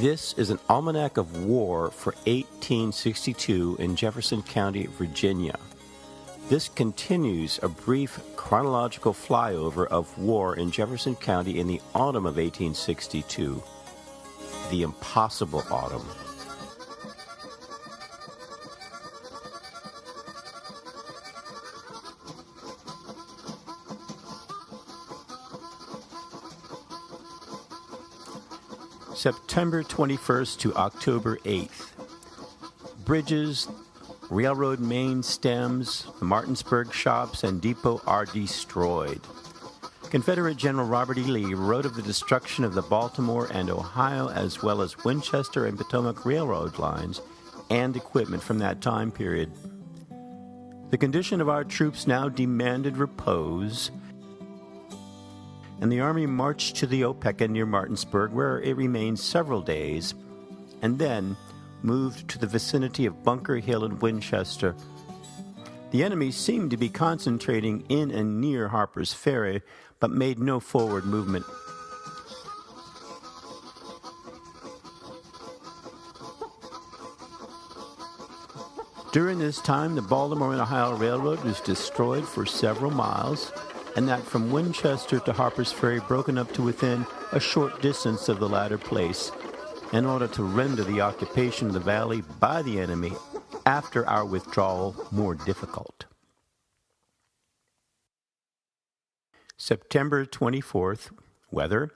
This is an almanac of war for 1862 in Jefferson County, Virginia. This continues a brief chronological flyover of war in Jefferson County in the autumn of 1862, the impossible autumn. September 21st to October 8th. Bridges, railroad main stems, the Martinsburg shops, and depot are destroyed. Confederate General Robert E. Lee wrote of the destruction of the Baltimore and Ohio as well as Winchester and Potomac railroad lines and equipment from that time period. The condition of our troops now demanded repose, and the Army marched to the Opeka near Martinsburg, where it remained several days, and then moved to the vicinity of Bunker Hill and Winchester. The enemy seemed to be concentrating in and near Harper's Ferry, but made no forward movement. During this time, the Baltimore and Ohio Railroad was destroyed for several miles, and that from Winchester to Harper's Ferry broken up to within a short distance of the latter place, in order to render the occupation of the valley by the enemy after our withdrawal more difficult. September 24th, weather,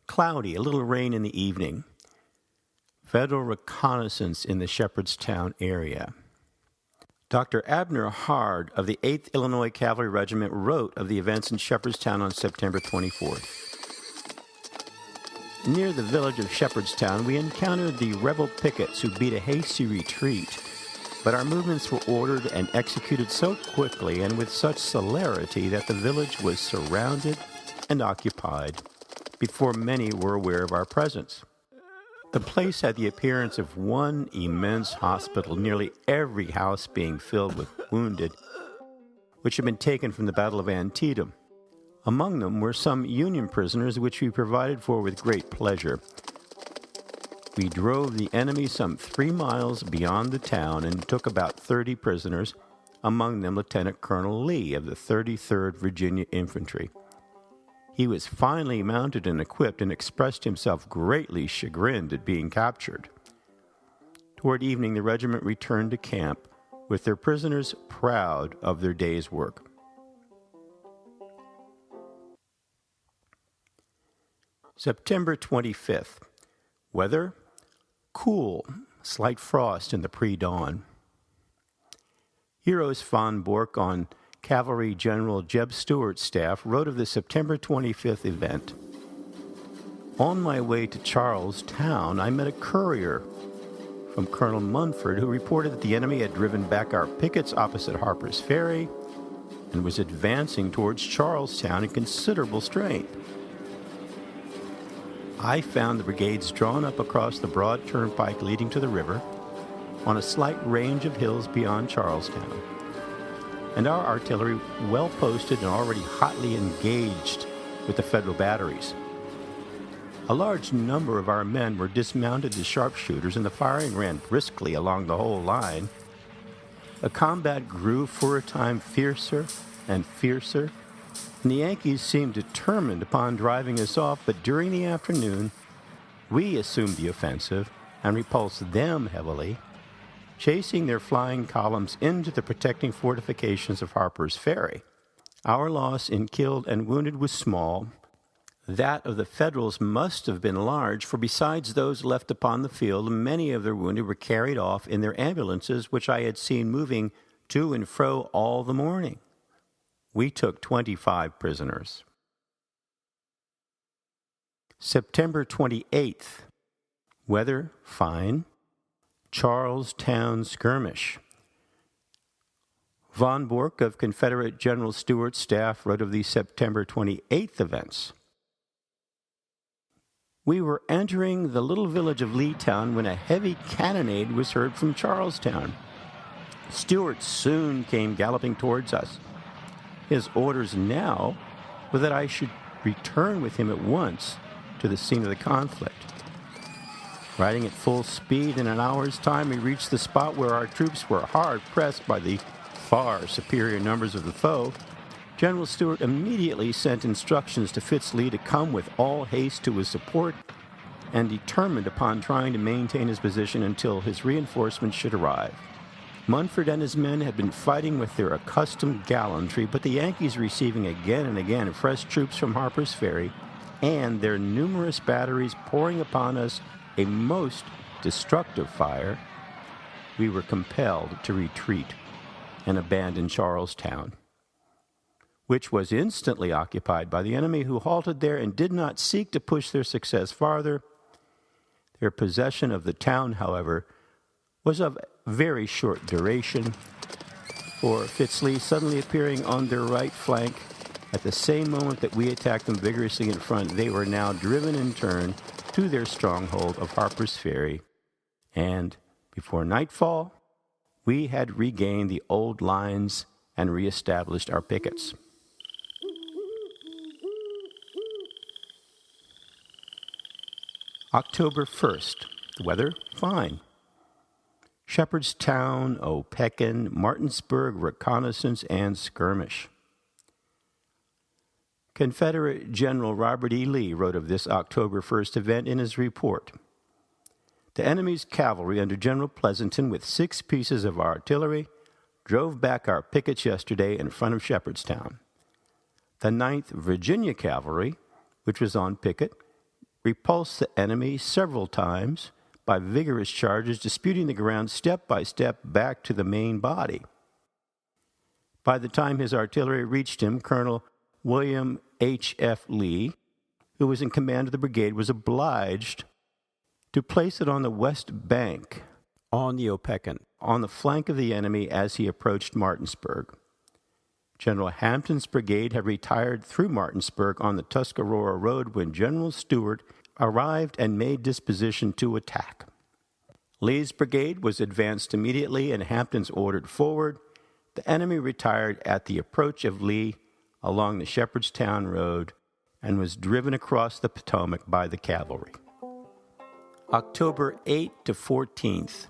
cloudy, a little rain in the evening. Federal reconnaissance in the Shepherdstown area. Dr. Abner Hard of the 8th Illinois Cavalry Regiment wrote of the events in Shepherdstown on September 24th. Near the village of Shepherdstown, we encountered the rebel pickets who beat a hasty retreat, but our movements were ordered and executed so quickly and with such celerity that the village was surrounded and occupied before many were aware of our presence. The place had the appearance of one immense hospital, nearly every house being filled with wounded, which had been taken from the Battle of Antietam. Among them were some Union prisoners, which we provided for with great pleasure. We drove the enemy some 3 miles beyond the town and took about 30 prisoners, among them Lieutenant Colonel Lee of the 33rd Virginia Infantry. He was finely mounted and equipped and expressed himself greatly chagrined at being captured. Toward evening, the regiment returned to camp, with their prisoners proud of their day's work. September 25th. Weather, cool, slight frost in the pre-dawn. Heroes von Burke on Cavalry General Jeb Stuart's staff wrote of the September 25th event. On my way to Charlestown, I met a courier from Colonel Munford who reported that the enemy had driven back our pickets opposite Harper's Ferry and was advancing towards Charlestown in considerable strength. I found the brigades drawn up across the broad turnpike leading to the river on a slight range of hills beyond Charlestown, and our artillery well posted and already hotly engaged with the Federal batteries. A large number of our men were dismounted as sharpshooters, and the firing ran briskly along the whole line. The combat grew for a time fiercer and fiercer, and the Yankees seemed determined upon driving us off, but during the afternoon, we assumed the offensive and repulsed them heavily, chasing their flying columns into the protecting fortifications of Harper's Ferry. Our loss in killed and wounded was small. That of the Federals must have been large, for besides those left upon the field, many of their wounded were carried off in their ambulances, which I had seen moving to and fro all the morning. We took 25 prisoners. September 28th. Weather, fine. Charlestown Skirmish. Von Burke of Confederate General Stuart's staff wrote of the September 28th events. We were entering the little village of Leetown when a heavy cannonade was heard from Charlestown. Stuart soon came galloping towards us. His orders now were that I should return with him at once to the scene of the conflict. Riding at full speed in an hour's time, we reached the spot where our troops were hard pressed by the far superior numbers of the foe. General Stuart immediately sent instructions to Fitz-Lee to come with all haste to his support, and determined upon trying to maintain his position until his reinforcements should arrive. Munford and his men had been fighting with their accustomed gallantry, but the Yankees, receiving again and again fresh troops from Harper's Ferry, and their numerous batteries pouring upon us a most destructive fire, we were compelled to retreat and abandon Charlestown, which was instantly occupied by the enemy, who halted there and did not seek to push their success farther. Their possession of the town, however, was of very short duration, for Fitz-Lee suddenly appearing on their right flank at the same moment that we attacked them vigorously in front, they were now driven in turn to their stronghold of Harper's Ferry, and before nightfall, we had regained the old lines and reestablished our pickets. October 1st, the weather fine. Shepherdstown, Opequon, Martinsburg, Reconnaissance, and Skirmish. Confederate General Robert E. Lee wrote of this October 1st event in his report. The enemy's cavalry under General Pleasonton with 6 pieces of artillery drove back our pickets yesterday in front of Shepherdstown. The 9th Virginia Cavalry, which was on picket, repulsed the enemy several times by vigorous charges, disputing the ground step by step back to the main body. By the time his artillery reached him, Colonel William H.F. Lee, who was in command of the brigade, was obliged to place it on the west bank on the Opequon, on the flank of the enemy as he approached Martinsburg. General Hampton's brigade had retired through Martinsburg on the Tuscarora Road when General Stuart arrived and made disposition to attack. Lee's brigade was advanced immediately and Hampton's ordered forward. The enemy retired at the approach of Lee along the Shepherdstown Road and was driven across the Potomac by the cavalry. October 8th to 14th.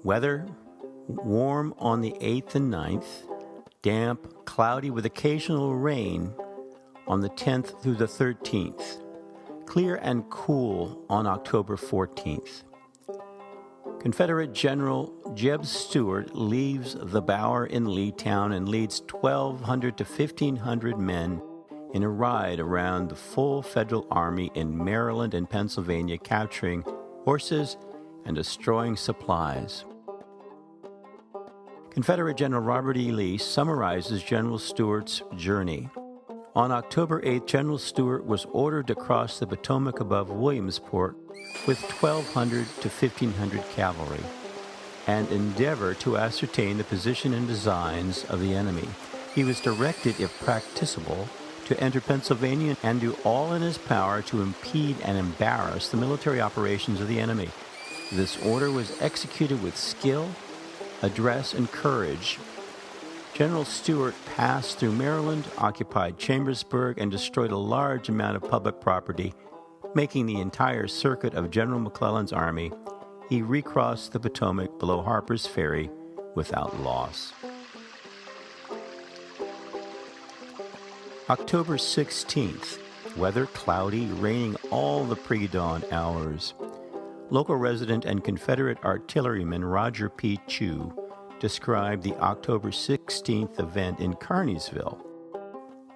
Weather warm on the 8th and 9th, damp, cloudy with occasional rain on the 10th through the 13th. Clear and cool on October 14th. Confederate General Jeb Stuart leaves the Bower in Leetown and leads 1,200 to 1,500 men in a ride around the full Federal Army in Maryland and Pennsylvania, capturing horses and destroying supplies. Confederate General Robert E. Lee summarizes General Stuart's journey. On October 8th, General Stuart was ordered to cross the Potomac above Williamsport with 1,200 to 1,500 cavalry and endeavor to ascertain the position and designs of the enemy. He was directed, if practicable, to enter Pennsylvania and do all in his power to impede and embarrass the military operations of the enemy. This order was executed with skill, address, and courage. General Stuart passed through Maryland, occupied Chambersburg, and destroyed a large amount of public property, making the entire circuit of General McClellan's army. He recrossed the Potomac below Harper's Ferry without loss. October 16th. Weather cloudy, raining all the pre-dawn hours. Local resident and Confederate artilleryman Roger P. Chew described the October 16th event in Kearneysville.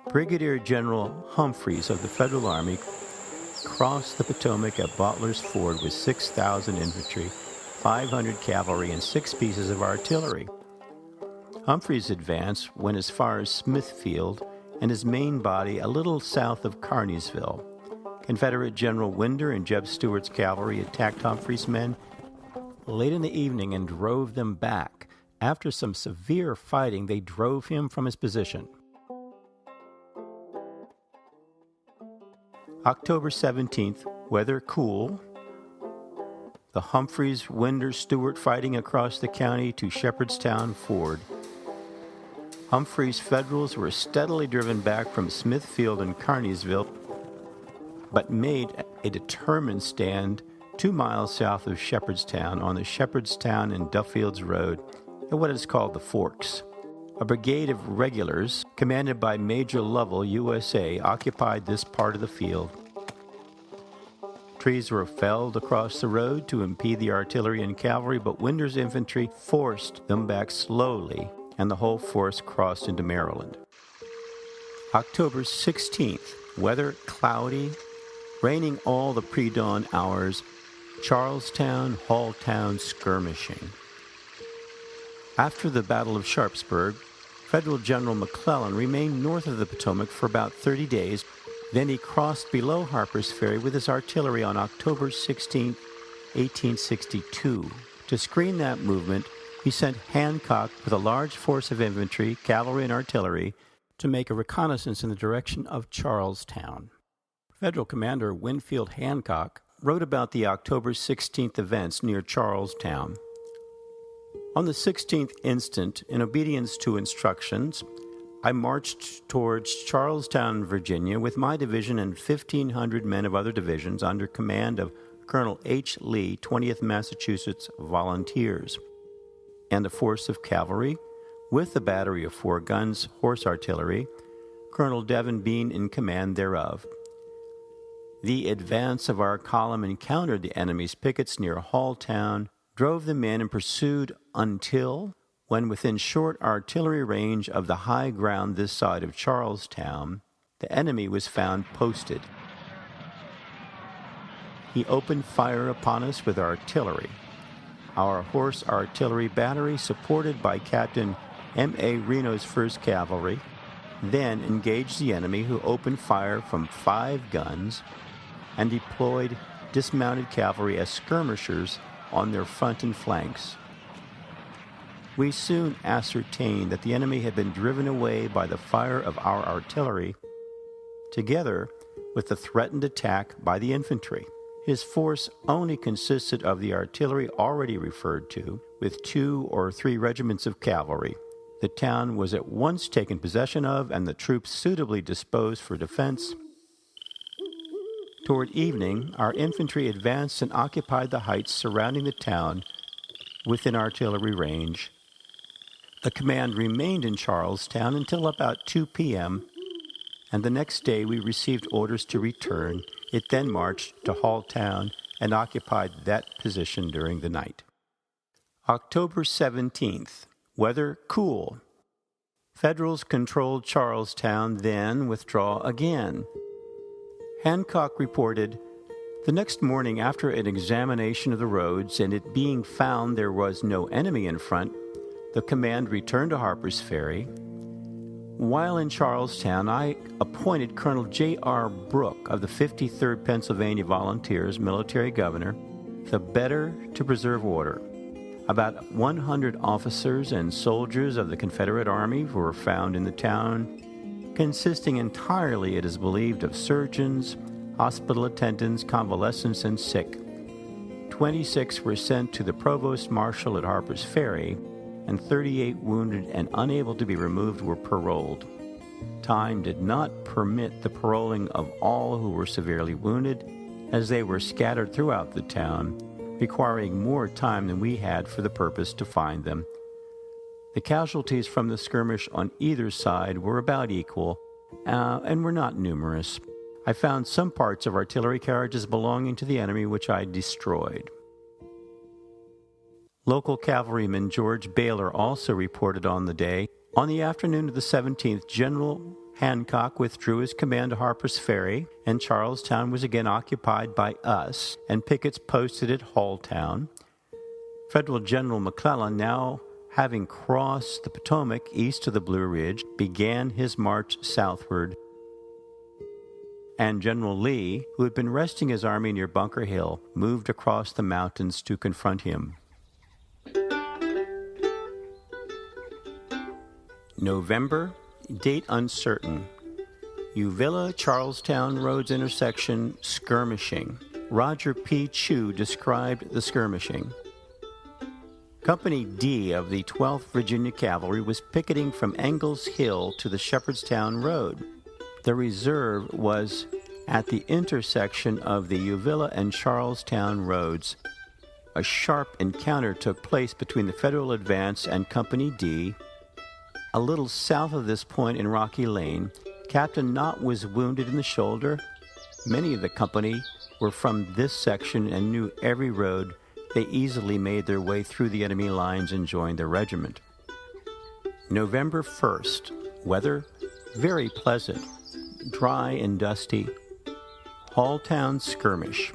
Brigadier General Humphreys of the Federal Army crossed the Potomac at Butler's Ford with 6,000 infantry, 500 cavalry, and 6 pieces of artillery. Humphreys' advance went as far as Smithfield and his main body a little south of Kearneysville. Confederate General Winder and Jeb Stuart's cavalry attacked Humphreys' men late in the evening and drove them back. After some severe fighting, they drove him from his position. October 17th, weather cool. The Humphreys, Winder, Stuart fighting across the county to Shepherdstown Ford. Humphreys' Federals were steadily driven back from Smithfield and Kearneysville, but made a determined stand 2 miles south of Shepherdstown on the Shepherdstown and Duffields Road at what is called the Forks. A brigade of regulars, commanded by Major Lovell, USA, occupied this part of the field. Trees were felled across the road to impede the artillery and cavalry, but Winder's infantry forced them back slowly, and the whole force crossed into Maryland. October 16th, weather cloudy, raining all the pre-dawn hours, Charlestown, Halltown skirmishing. After the Battle of Sharpsburg, Federal General McClellan remained north of the Potomac for about 30 days. Then he crossed below Harper's Ferry with his artillery on October 16, 1862. To screen that movement, he sent Hancock with a large force of infantry, cavalry, and artillery to make a reconnaissance in the direction of Charlestown. Federal Commander Winfield Hancock wrote about the October 16th events near Charlestown. On the 16th instant, in obedience to instructions, I marched towards Charlestown, Virginia, with my division and 1,500 men of other divisions under command of Colonel H. Lee, 20th Massachusetts Volunteers, and a force of cavalry, with a battery of 4 guns, horse artillery, Colonel Devin Bean in command thereof. The advance of our column encountered the enemy's pickets near Halltown, drove them in, and pursued until, when within short artillery range of the high ground this side of Charlestown, the enemy was found posted. He opened fire upon us with artillery. Our horse artillery battery, supported by Captain M.A. Reno's 1st Cavalry, then engaged the enemy, who opened fire from 5 guns and deployed dismounted cavalry as skirmishers on their front and flanks. We soon ascertained that the enemy had been driven away by the fire of our artillery, together with the threatened attack by the infantry. His force only consisted of the artillery already referred to, with 2 or 3 regiments of cavalry. The town was at once taken possession of, and the troops suitably disposed for defense. Toward evening, our infantry advanced and occupied the heights surrounding the town within artillery range. The command remained in Charlestown until about 2 p.m., and the next day we received orders to return. It then marched to Halltown and occupied that position during the night. October 17th, weather cool. Federals controlled Charlestown, then withdraw again. Hancock reported, the next morning, after an examination of the roads and it being found there was no enemy in front, the command returned to Harper's Ferry. While in Charlestown, I appointed Colonel J.R. Brooke of the 53rd Pennsylvania Volunteers military governor, the better to preserve order. About 100 officers and soldiers of the Confederate Army were found in the town, consisting entirely, it is believed, of surgeons, hospital attendants, convalescents, and sick. 26 were sent to the provost marshal at Harper's Ferry, and 38 wounded and unable to be removed were paroled. Time did not permit the paroling of all who were severely wounded, as they were scattered throughout the town, requiring more time than we had for the purpose to find them. The casualties from the skirmish on either side were about equal, and were not numerous. I found some parts of artillery carriages belonging to the enemy which I destroyed. Local cavalryman George Baylor also reported on the day. On the afternoon of the 17th, General Hancock withdrew his command to Harper's Ferry, and Charlestown was again occupied by us, and pickets posted at Halltown. Federal General McClellan, now having crossed the Potomac east of the Blue Ridge, began his march southward, and General Lee, who had been resting his army near Bunker Hill, moved across the mountains to confront him. November, date uncertain. Uvilla-Charlestown Roads intersection, skirmishing. Roger P. Chew described the skirmishing. Company D of the 12th Virginia Cavalry was picketing from Engles Hill to the Shepherdstown Road. The reserve was At the intersection of the Uvilla and Charlestown roads, a sharp encounter took place between the Federal advance and Company D. A little south of this point in Rocky Lane, Captain Knott was wounded in the shoulder. Many of the company were from this section and knew every road. They easily made their way through the enemy lines and joined the regiment. November 1st, weather very pleasant, dry and dusty. Halltown Skirmish.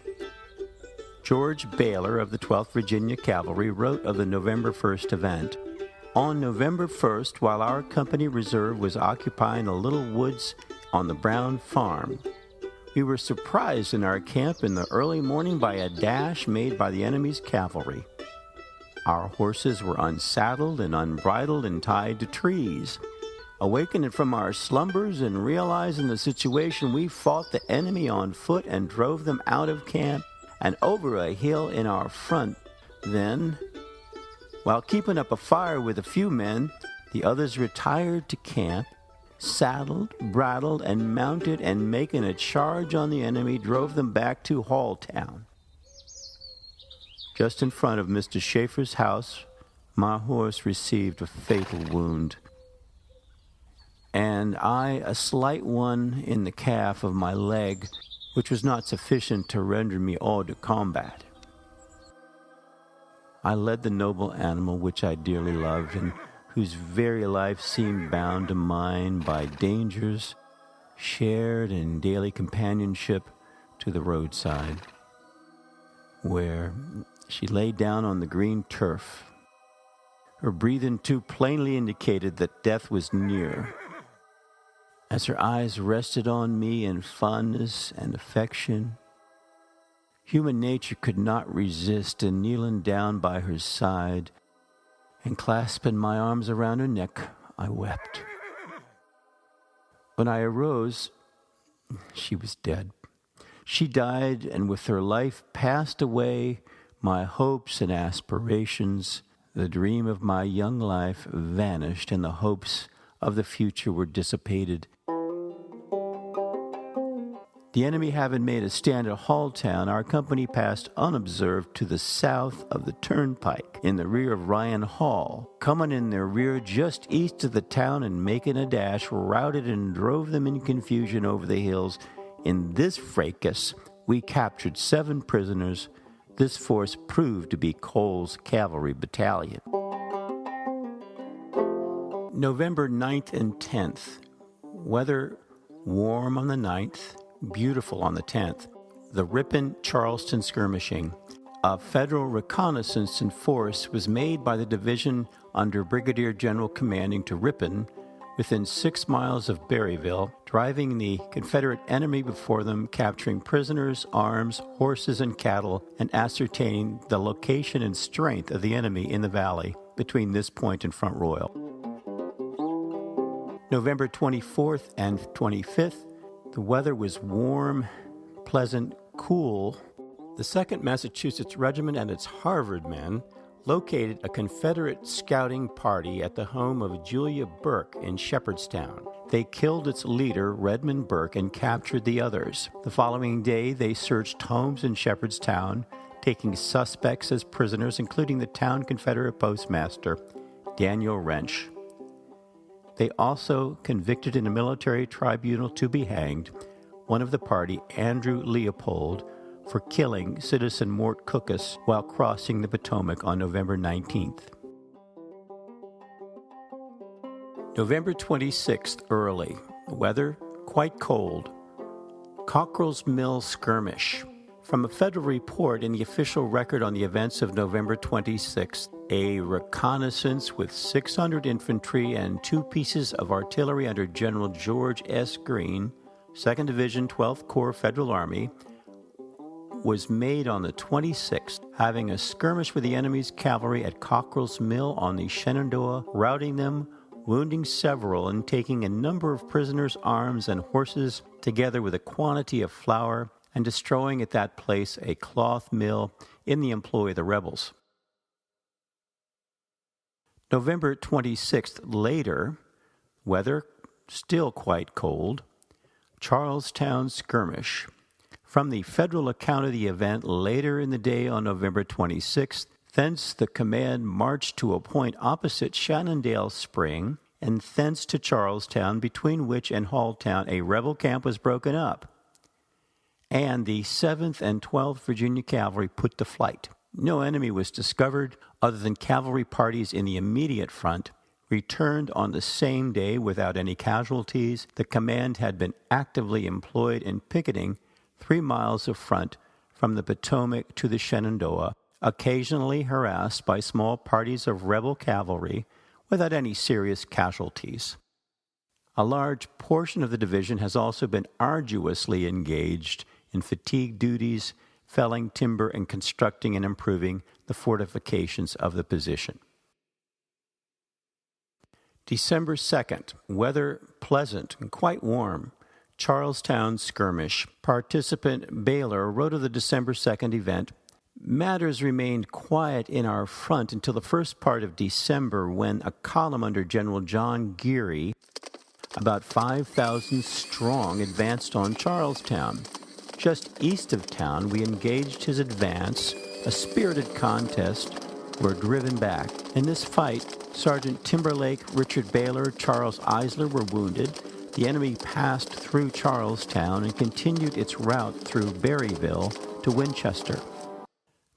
George Baylor of the 12th Virginia Cavalry wrote of the November 1st event. On November 1st, while our company reserve was occupying the little woods on the Brown farm, we were surprised in our camp in the early morning by a dash made by the enemy's cavalry. Our horses were unsaddled and unbridled and tied to trees. Awakening from our slumbers and realizing the situation, we fought the enemy on foot and drove them out of camp and over a hill in our front. Then, while keeping up a fire with a few men, the others retired to camp, saddled, bridled, and mounted, and making a charge on the enemy, drove them back to Halltown. Just in front of Mr. Schaefer's house, my horse received a fatal wound, and I a slight one in the calf of my leg, which was not sufficient to render me hors de combat. I led the noble animal which I dearly loved, and whose very life seemed bound to mine by dangers shared in daily companionship, to the roadside, where she lay down on the green turf. Her breathing too plainly indicated that death was near. As her eyes rested on me in fondness and affection, human nature could not resist, and kneeling down by her side and clasping my arms around her neck, I wept. When I arose, she was dead. She died, and with her life passed away my hopes and aspirations. The dream of my young life vanished, and the hopes of the future were dissipated. The enemy having made a stand at Halltown, our company passed unobserved to the south of the turnpike, in the rear of Ryan Hall. Coming in their rear just east of the town and making a dash, routed and drove them in confusion over the hills. In this fracas, we captured 7 prisoners. This force proved to be Cole's cavalry battalion. November 9th and 10th. Weather warm on the 9th. Beautiful on the 10th. The Reconnaisassance skirmishing. A Federal reconnaissance in force was made by the division under Brigadier General commanding to Ripon, within 6 miles of Berryville, driving the Confederate enemy before them, capturing prisoners, arms, horses, and cattle, and ascertaining the location and strength of the enemy in the valley between this point and Front Royal. November 24th and 25th. The weather was warm, pleasant, cool. The 2nd Massachusetts Regiment and its Harvard men located a Confederate scouting party at the home of Julia Burke in Shepherdstown. They killed its leader, Redmond Burke, and captured the others. The following day, they searched homes in Shepherdstown, taking suspects as prisoners, including the town Confederate postmaster, Daniel Wrench. They also convicted in a military tribunal to be hanged one of the party, Andrew Leopold, for killing citizen Mort Cookus while crossing the Potomac on November 19th. November 26th, early. Weather quite cold. Cockrell's Mill skirmish. From a federal report in the official record on the events of November 26th, a reconnaissance with 600 infantry and 2 pieces of artillery under General George S. Greene, 2nd Division, 12th Corps Federal Army, was made on the 26th, having a skirmish with the enemy's cavalry at Cockrell's Mill on the Shenandoah, routing them, wounding several, and taking a number of prisoners, arms, and horses, together with a quantity of flour, and destroying at that place a cloth mill in the employ of the rebels. November 26th, later, weather still quite cold. Charlestown Skirmish. From the federal account of the event later in the day on November 26th, thence the command marched to a point opposite Shannondale Spring, and thence to Charlestown, between which and Halltown a rebel camp was broken up, and the 7th and 12th Virginia Cavalry put to flight. No enemy was discovered other than cavalry parties in the immediate front, returned on the same day without any casualties. The command had been actively employed in picketing 3 miles of front from the Potomac to the Shenandoah, occasionally harassed by small parties of rebel cavalry without any serious casualties. A large portion of the division has also been arduously engaged in fatigue duties, felling timber, and constructing and improving the fortifications of the position. December 2nd, weather pleasant and quite warm. Charlestown Skirmish. Participant Baylor wrote of the December 2nd event, "Matters remained quiet in our front until the first part of December, when a column under General John Geary, about 5,000 strong, advanced on Charlestown. Just east of town, we engaged his advance. A spirited contest. Were driven back. In this fight, Sergeant Timberlake, Richard Baylor, Charles Eisler were wounded. The enemy passed through Charlestown and continued its route through Berryville to Winchester.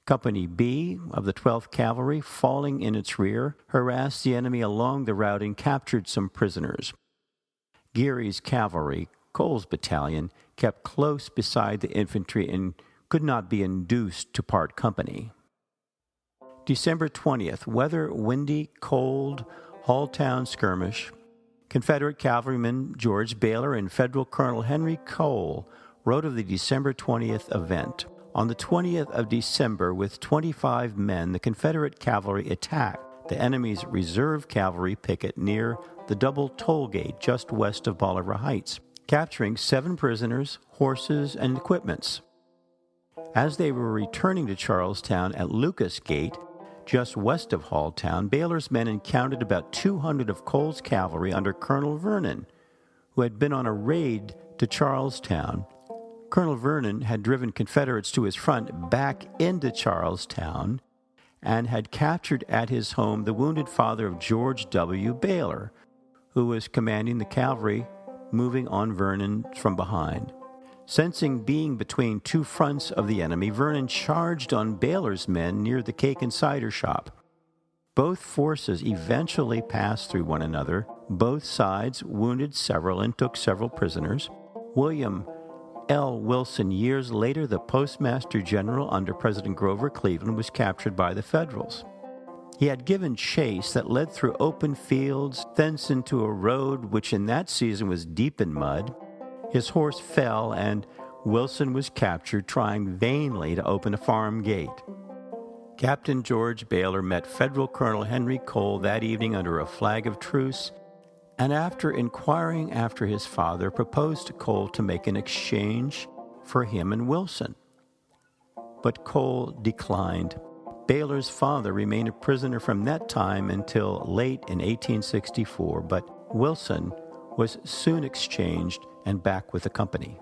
Company B of the 12th Cavalry, falling in its rear, harassed the enemy along the route and captured some prisoners. Geary's cavalry, Cole's battalion, kept close beside the infantry and could not be induced to part company." December 20th, weather windy, cold, Halltown Skirmish. Confederate cavalryman George Baylor and Federal Colonel Henry Cole wrote of the December 20th event. On the 20th of December, with 25 men, the Confederate cavalry attacked the enemy's reserve cavalry picket near the double toll gate just west of Bolivar Heights, capturing 7 prisoners, horses, and equipments. As they were returning to Charlestown at Lucas Gate, just west of Halltown, Baylor's men encountered about 200 of Cole's cavalry under Colonel Vernon, who had been on a raid to Charlestown. Colonel Vernon had driven Confederates to his front back into Charlestown and had captured at his home the wounded father of George W. Baylor, who was commanding the cavalry moving on Vernon from behind. Sensing being between 2 fronts of the enemy, Vernon charged on Baylor's men near the cake and cider shop. Both forces eventually passed through one another. Both sides wounded several and took several prisoners. William L. Wilson, years later the Postmaster General under President Grover Cleveland, was captured by the Federals. He had given chase that led through open fields, thence into a road which in that season was deep in mud. His horse fell, and Wilson was captured, trying vainly to open a farm gate. Captain George Baylor met Federal Colonel Henry Cole that evening under a flag of truce, and after inquiring after his father, proposed to Cole to make an exchange for him and Wilson. But Cole declined. Baylor's father remained a prisoner from that time until late in 1864, but Wilson was soon exchanged and back with the company.